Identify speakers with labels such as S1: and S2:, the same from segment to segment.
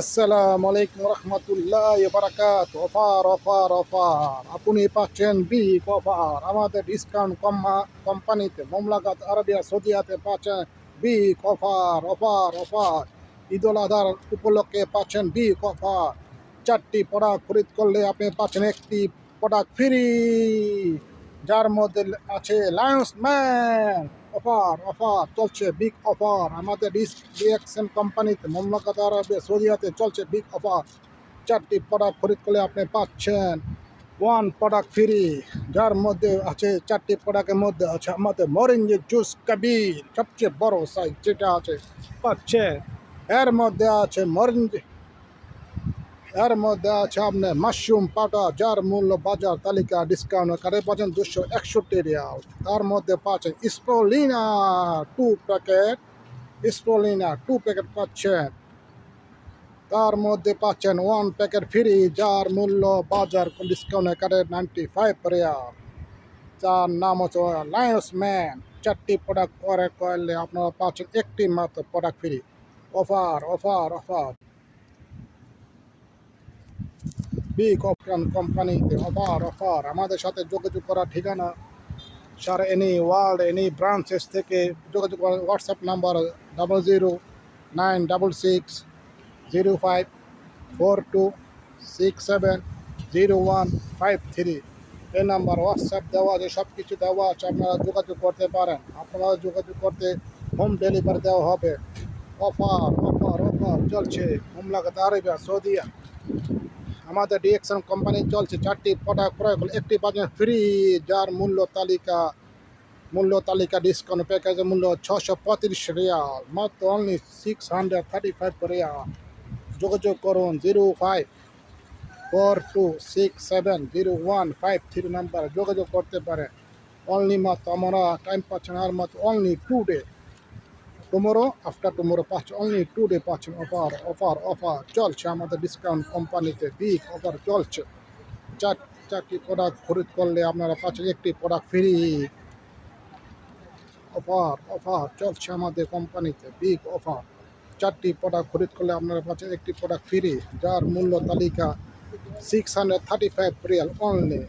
S1: আসসালামু আলাইকুম রহমতুল্লাহ বারাকাত। Offer offer offer, আপনি পাচ্ছেন বিগ অফার আমাদের ডিসকাউন্ট কোম্পানিতে মমলাকাত আরবিয়া সৌদিয়াতে পাচ্ছেন big offer offer offer. Eid ul Azha উপলক্ষে পাচ্ছেন বিগ অফার। 4টি প্রোডাক্ট খরিদ করলে আপনি পাচ্ছেন একটি প্রোডাক্ট ফ্রি, যার মধ্যে আছে লায়ন্স ম্যান। অফার অফার চলছে, বিগ অফার আমাদের রিয়াকশন কোম্পানিতে মমলাকাত আরবে সৌদিয়াতে চলছে বিগ অফার। 4টি প্রোডাক্ট খরিদ করলে আপনি পাচ্ছেন ওয়ান প্রোডাক্ট ফ্রি, যার মধ্যে আছে 4টি প্রোডাক্টের মধ্যে আছে আমাদের মরিঞ্জি জুস কবির সবচেয়ে বড় সাইজ যেটা আছে পাচ্ছে। এর মধ্যে আছে আপনার মাশরুম পাউডার, যার মূল্য বাজার তালিকা ডিসকাউন্ট করে পাচ্ছেন 261 রিয়াল। তার মধ্যে পাচ্ছেন স্প্রোলিনা টু প্যাকেট পাচ্ছেন। তার মধ্যে পাচ্ছেন ওয়ান প্যাকেট ফ্রি, যার মূল্য বাজার ডিসকাউন্ট করে 95 রিয়াল। যার নাম হচ্ছে লায়ন্স ম্যান। 4টি প্রোডাক্ট করলে আপনারা পাচ্ছেন একটি মাত্র product free. Offer offer offer, big option কোম্পানিতে অফার অফার। আমাদের সাথে যোগাযোগ করার ঠিকানা সারা এনি ওয়ার্ল্ড এনি ব্রাঞ্চেস থেকে যোগাযোগ করার হোয়াটসঅ্যাপ নাম্বার 00960542670153। এই নাম্বার হোয়াটসঅ্যাপ দেওয়া আছে, সব কিছু দেওয়া আছে, আপনারা যোগাযোগ করতে পারেন। আপনারা যোগাযোগ করতে হোম ডেলিভারি দেওয়া হবে। অফার অফার অফার চলছে মমলাকাত আরবিয়া সৌদিয়া আমাদের ডিএকশন কোম্পানি চলছে। 4টি প্রোডাক্ট ক্রয় করলে একটি পাচ্ছেন ফ্রি, যার মূল্য তালিকা ডিসকাউন্ট প্যাকেজের মূল্য 635 রিয়াল, মাত্র অনলি 635 রিয়াল। যোগাযোগ করুন 0542670153 নাম্বার যোগাযোগ করতে পারেন। অনলি মাত্র আমরা টাইম পাচ্ছেন আর মাত্র only 2 day, tomorrow after tomorrow পাচ্ছেন, অনলি 2 ডে পাচ্ছেন। অফার অফার অফার চলছে আমাদের ডিসকাউন্ট কোম্পানিতে, বিগ অফার চলছে। 4টি প্রোডাক্ট খরিদ করলে আপনারা পাচ্ছেন একটি প্রোডাক্ট ফ্রি। অফার অফার চলছে আমাদের কোম্পানিতে, বিগ অফার। 4টি প্রোডাক্ট খরিদ করলে আপনারা পাচ্ছেন একটি প্রোডাক্ট ফ্রি, যার মূল্য তালিকা 635 রিয়াল অনলি।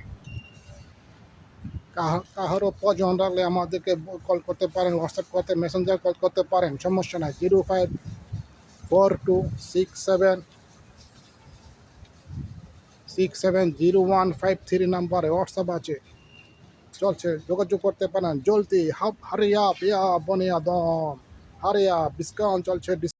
S1: কাহারও প্রয়োজন রাখলে আমাদেরকে কল করতে পারেন, হোয়াটসঅ্যাপ করতে, মেসেঞ্জার কল করতে পারেন, সমস্যা নাই। 0542670153 নাম্বারে হোয়াটসঅ্যাপ আছে, চলছে, যোগাযোগ করতে পারেন। জলদি হারিয়া পিয়া বনিয়া দম হারিয়া ডিসকাউন্ট চলছে।